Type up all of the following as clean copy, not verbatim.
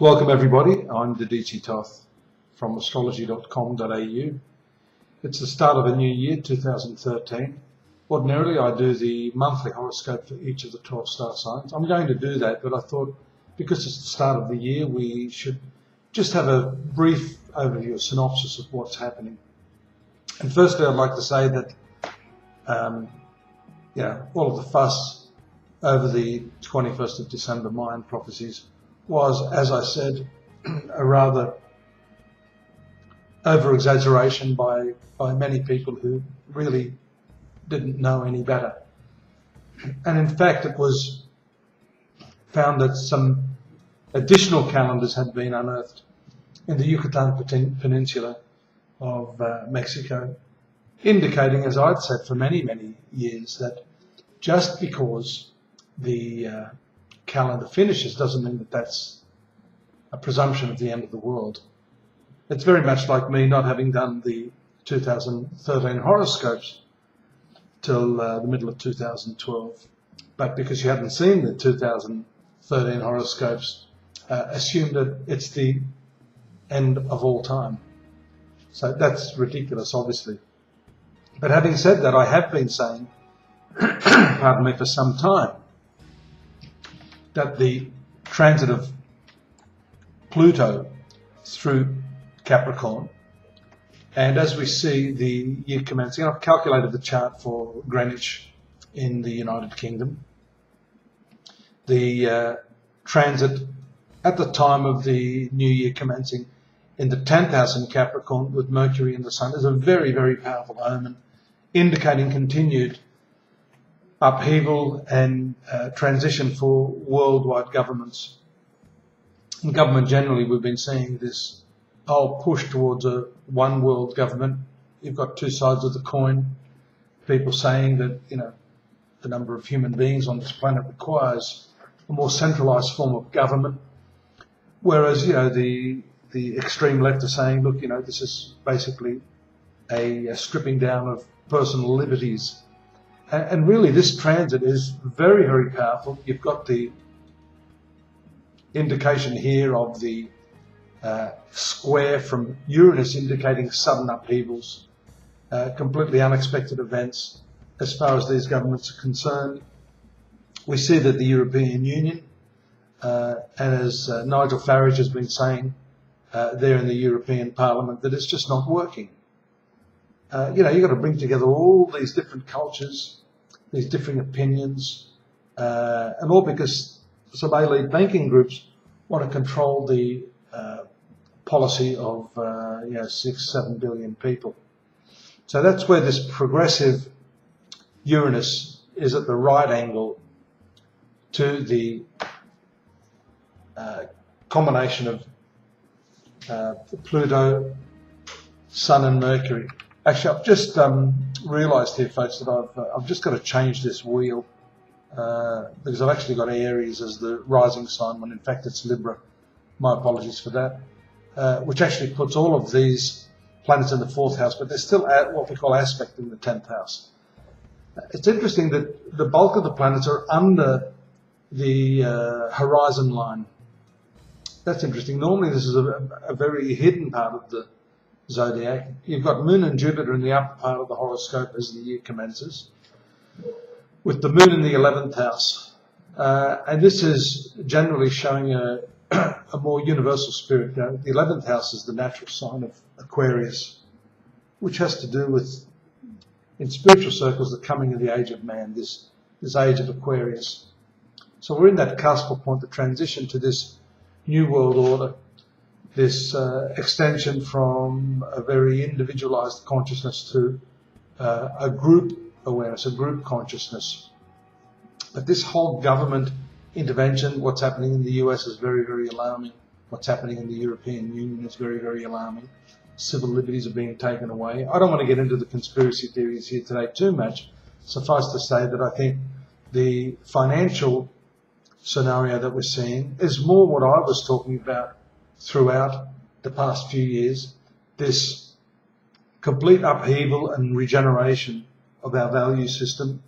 Welcome everybody, I'm Dadhichi from astrology.com.au. It's the start of a new year, 2013. Ordinarily I do the monthly horoscope for each of the 12 star signs. I'm going to do that, but I thought because it's the start of the year we should just have a brief overview, a synopsis of what's happening. And firstly I'd like to say that all of the fuss over the 21st of December Mayan prophecies was, as I said, a rather over-exaggeration by many people who really didn't know any better. And in fact, it was found that some additional calendars had been unearthed in the Yucatan Peninsula of Mexico, indicating, as I'd said for many, many years, that just because the calendar finishes doesn't mean that that's a presumption of the end of the world. It's very much like me not having done the 2013 horoscopes till the middle of 2012, but because you hadn't seen the 2013 horoscopes, assumed that it's the end of all time. So that's ridiculous, obviously. But having said that, I have been saying, pardon me, for some time, that the transit of Pluto through Capricorn, and as we see the year commencing, I've calculated the chart for Greenwich in the United Kingdom. The transit at the time of the new year commencing in the 10th house in Capricorn with Mercury and the Sun is a very, very powerful omen, indicating continued upheaval and transition for worldwide governments. In government generally, we've been seeing this whole push towards a one world government. You've got two sides of the coin. People saying that, the number of human beings on this planet requires a more centralized form of government. Whereas, the extreme left are saying, look, this is basically a stripping down of personal liberties. And really, this transit is very, very powerful. You've got the indication here of the square from Uranus indicating sudden upheavals, completely unexpected events as far as these governments are concerned. We see that the European Union, and as Nigel Farage has been saying there in the European Parliament, that it's just not working. You've got to bring together all these different cultures, these differing opinions, and all because some elite banking groups want to control the policy of 6-7 billion people. So that's where this progressive Uranus is at the right angle to the combination of Pluto, Sun and Mercury. Actually, I've just realised here, folks, that I've just got to change this wheel because I've actually got Aries as the rising sign when in fact it's Libra. My apologies for that. Which actually puts all of these planets in the 4th house, but they're still at what we call aspect in the 10th house. It's interesting that the bulk of the planets are under the horizon line. That's interesting. Normally this is a very hidden part of the zodiac. You've got Moon and Jupiter in the upper part of the horoscope as the year commences, with the Moon in the 11th house. And this is generally showing a more universal spirit. The 11th house is the natural sign of Aquarius, which has to do with, in spiritual circles, the coming of the age of man, this age of Aquarius. So we're in that cusp point, the transition to this new world order, this extension from a very individualized consciousness to a group awareness, a group consciousness. But this whole government intervention, what's happening in the US is very, very alarming. What's happening in the European Union is very, very alarming. Civil liberties are being taken away. I don't want to get into the conspiracy theories here today too much. Suffice to say that I think the financial scenario that we're seeing is more what I was talking about throughout the past few years, this complete upheaval and regeneration of our value system,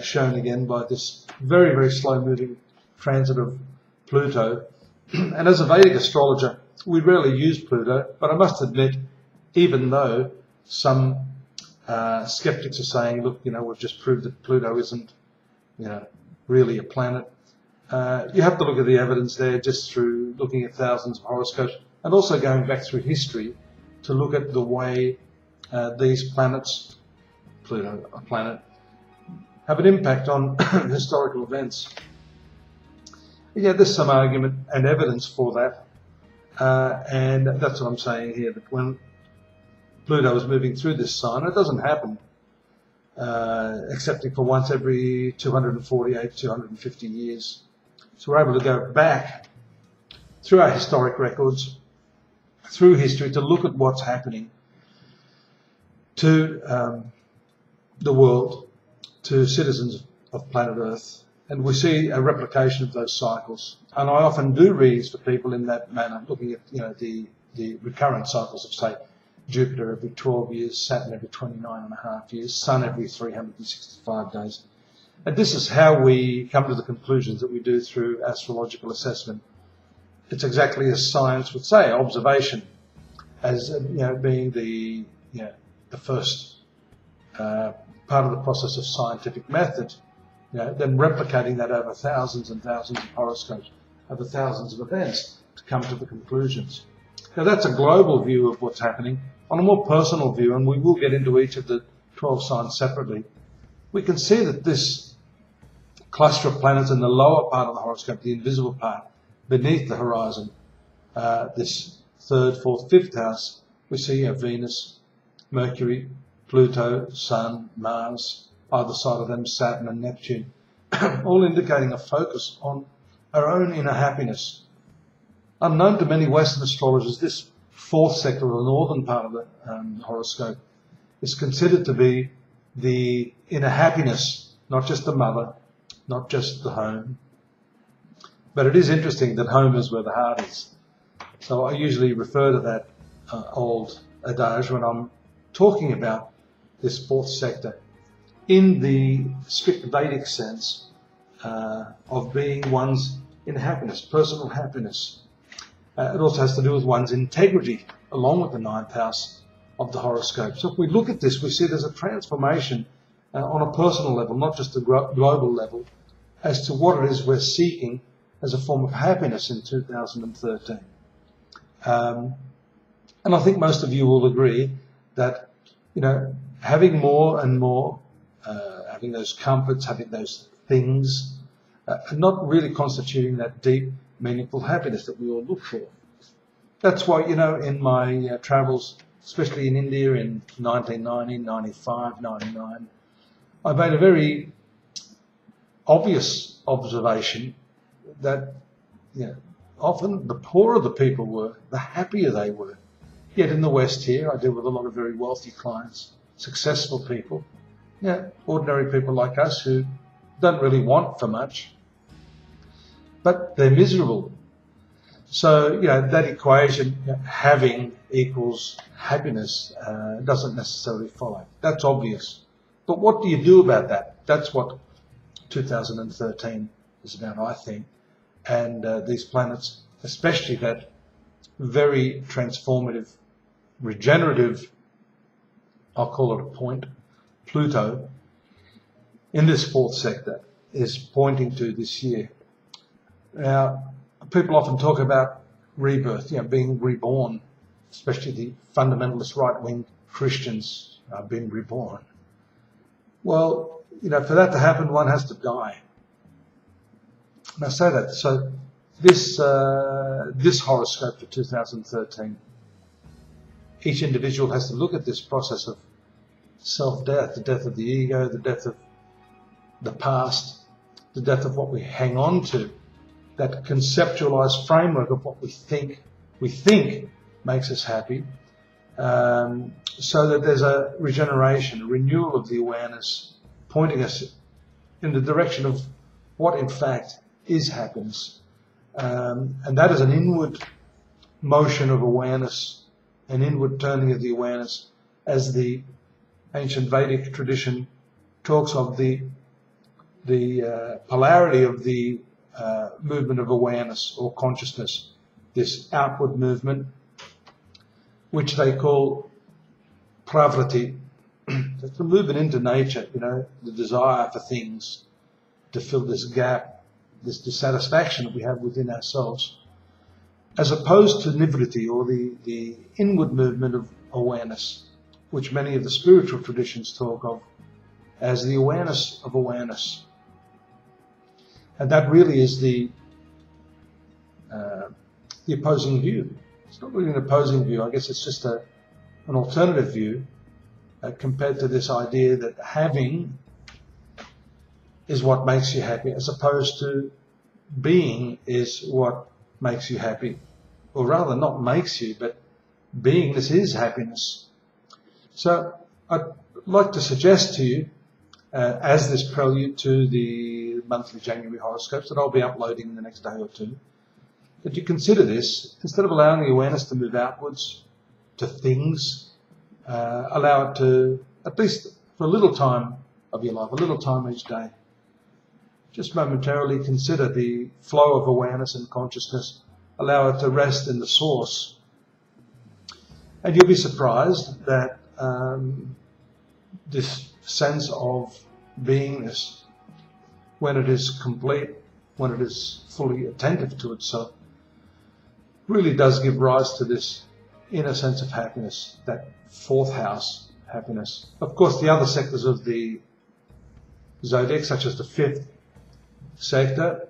shown again by this very, very slow moving transit of Pluto And as a Vedic astrologer, we rarely use Pluto, but I must admit, even though some skeptics are saying, look, we've just proved that Pluto isn't, really a planet. You have to look at the evidence there just through looking at thousands of horoscopes and also going back through history to look at the way these planets, Pluto, a planet, have an impact on historical events. Yeah, there's some argument and evidence for that. And that's what I'm saying here, that when Pluto is moving through this sign, it doesn't happen excepting for once every 248, 250 years. So we're able to go back through our historic records, through history, to look at what's happening to the world, to citizens of planet Earth. And we see a replication of those cycles. And I often do reads for people in that manner, looking at the recurrent cycles of, say, Jupiter every 12 years, Saturn every 29.5 years, Sun every 365 days. And this is how we come to the conclusions that we do through astrological assessment. It's exactly as science would say, observation, as being the first part of the process of scientific method. Then replicating that over thousands and thousands of horoscopes, over thousands of events to come to the conclusions. Now that's a global view of what's happening. On a more personal view, and we will get into each of the 12 signs separately, we can see that this cluster of planets in the lower part of the horoscope, the invisible part, beneath the horizon, this third, fourth, fifth house, we see Venus, Mercury, Pluto, Sun, Mars, either side of them, Saturn and Neptune, all indicating a focus on our own inner happiness. Unknown to many Western astrologers, this fourth sector, or the northern part of the horoscope, is considered to be the inner happiness, not just the mother, not just the home. But it is interesting that home is where the heart is. So I usually refer to that old adage when I'm talking about this fourth sector in the strict Vedic sense of being one's inner happiness, personal happiness. It also has to do with one's integrity, along with the ninth house of the horoscope. So if we look at this, we see there's a transformation on a personal level, not just a global level, as to what it is we're seeking as a form of happiness in 2013. And I think most of you will agree that, having more and more, having those comforts, having those things, not really constituting that deep, meaningful happiness that we all look for. That's why, in my travels, especially in India in 1990, 95, 99, I made a very obvious observation that, often the poorer the people were, the happier they were. Yet in the West here, I deal with a lot of very wealthy clients, successful people, ordinary people like us who don't really want for much, but they're miserable. So, that equation, having equals happiness, doesn't necessarily follow. That's obvious. But what do you do about that? That's what 2013 is about, I think. And these planets, especially that very transformative, regenerative, I'll call it a point, Pluto, in this fourth sector, is pointing to this year. Now, people often talk about rebirth, being reborn, especially the fundamentalist right-wing Christians being reborn. Well, for that to happen, one has to die. And I say that. So this horoscope for 2013, each individual has to look at this process of self-death, the death of the ego, the death of the past, the death of what we hang on to, that conceptualized framework of what we think makes us happy, so that there's a regeneration, a renewal of the awareness, pointing us in the direction of what in fact is happiness. And that is an inward motion of awareness, an inward turning of the awareness, as the ancient Vedic tradition talks of the polarity of the movement of awareness or consciousness, this outward movement, which they call pravriti. It's the movement into nature, the desire for things to fill this gap, this dissatisfaction that we have within ourselves, as opposed to nivritti, or the inward movement of awareness, which many of the spiritual traditions talk of as the awareness of awareness. And that really is the opposing view. It's not really an opposing view. I guess it's just an alternative view compared to this idea that having is what makes you happy, as opposed to being is what makes you happy. Or rather, not makes you, but beingness is happiness. So I'd like to suggest to you, as this prelude to the monthly January horoscopes that I'll be uploading in the next day or two, that you consider this, instead of allowing the awareness to move outwards to things, allow it to, at least for a little time of your life, a little time each day, just momentarily consider the flow of awareness and consciousness, allow it to rest in the source. And you'll be surprised that this sense of beingness, when it is complete, when it is fully attentive to itself, really does give rise to this inner sense of happiness, that fourth house happiness. Of course, the other sectors of the zodiac, such as the fifth sector,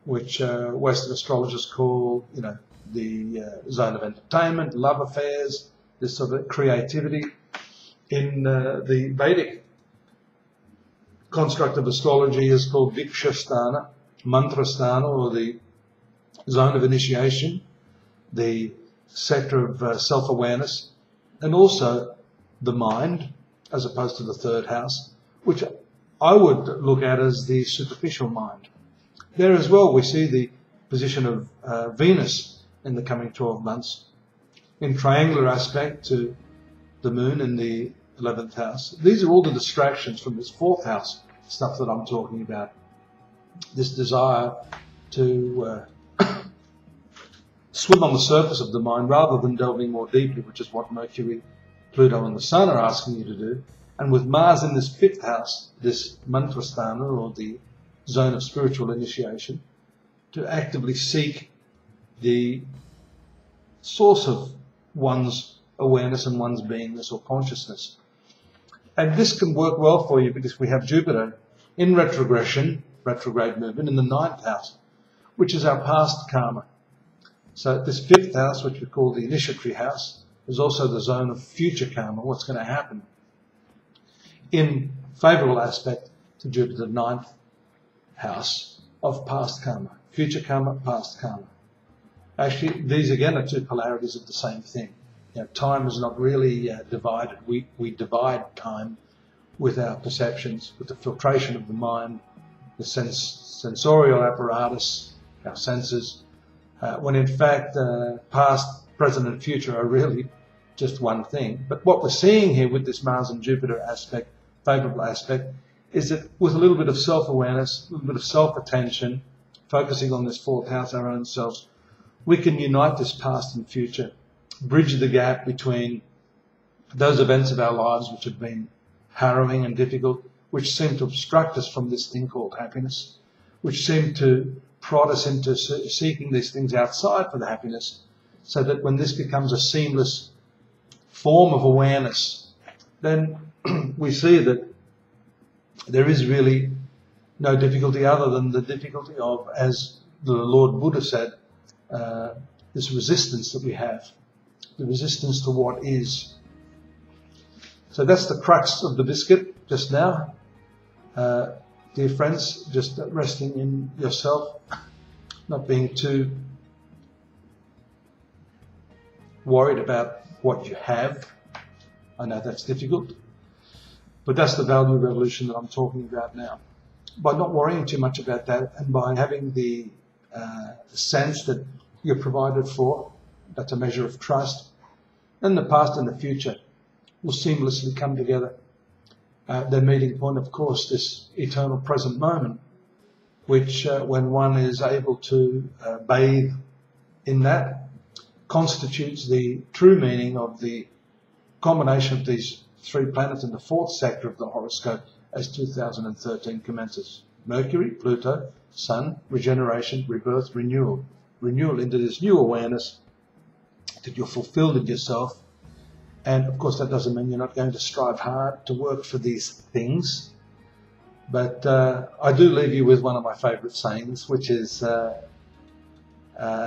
which Western astrologers call, the zone of entertainment, love affairs, this sort of creativity. In the Vedic construct of astrology is called Vikshasthana, Mantrasthana, or the zone of initiation, the sector of self-awareness, and also the mind, as opposed to the third house, which I would look at as the superficial mind. There as well we see the position of Venus in the coming 12 months in triangular aspect to the moon in the 11th house. These are all the distractions from this fourth house stuff that I'm talking about. This desire to swim on the surface of the mind rather than delving more deeply, which is what Mercury, Pluto and the Sun are asking you to do. And with Mars in this fifth house, this Mantrasthana, or the zone of spiritual initiation, to actively seek the source of one's awareness and one's beingness or consciousness. And this can work well for you because we have Jupiter in retrograde movement in the 9th house, which is our past karma. So this 5th house, which we call the initiatory house, is also the zone of future karma, what's going to happen, in favourable aspect to Jupiter, 9th house of past karma. Future karma, past karma. Actually, these again are two polarities of the same thing. Time is not really divided. We divide time with our perceptions, with the filtration of the mind, the sensorial apparatus, our senses, when in fact past, present and future are really just one thing. But what we're seeing here with this Mars and Jupiter aspect, favourable aspect, is that with a little bit of self-awareness, a little bit of self-attention, focusing on this fourth house, our own selves, we can unite this past and future, bridge the gap between those events of our lives which have been harrowing and difficult, which seem to obstruct us from this thing called happiness, which seem to prod us into seeking these things outside for the happiness, so that when this becomes a seamless form of awareness, then we see that there is really no difficulty other than the difficulty of, as the Lord Buddha said, this resistance that we have, the resistance to what is. So that's the crux of the biscuit just now. Dear friends, just resting in yourself, not being too worried about what you have. I know that's difficult, but that's the value revolution that I'm talking about now. By not worrying too much about that, and by having the sense that you're provided for, that's a measure of trust, then the past and the future will seamlessly come together. Their meeting point, of course, this eternal present moment, which when one is able to bathe in that, constitutes the true meaning of the combination of these three planets in the fourth sector of the horoscope as 2013 commences. Mercury, Pluto, Sun, regeneration, rebirth, renewal. Renewal into this new awareness that you're fulfilled in yourself. And of course that doesn't mean you're not going to strive hard to work for these things. But I do leave you with one of my favourite sayings, which is,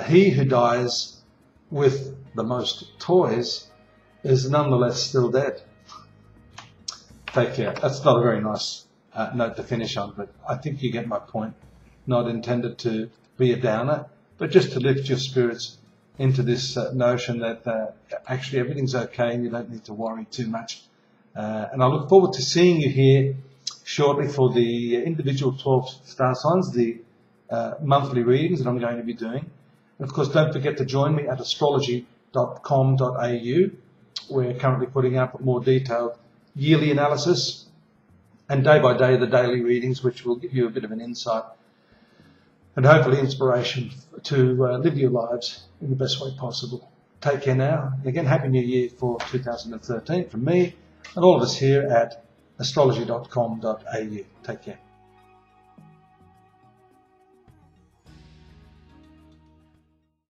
he who dies with the most toys is nonetheless still dead. Take care. That's not a very nice note to finish on, but I think you get my point. Not intended to be a downer, but just to lift your spirits into this notion that actually everything's okay and you don't need to worry too much. And I look forward to seeing you here shortly for the individual 12 star signs, the monthly readings that I'm going to be doing. And of course, don't forget to join me at astrology.com.au. We're currently putting up more detailed yearly analysis and day by day the daily readings, which will give you a bit of an insight and hopefully inspiration to live your lives in the best way possible. Take care now. And again, Happy New Year for 2013 from me and all of us here at astrology.com.au. Take care.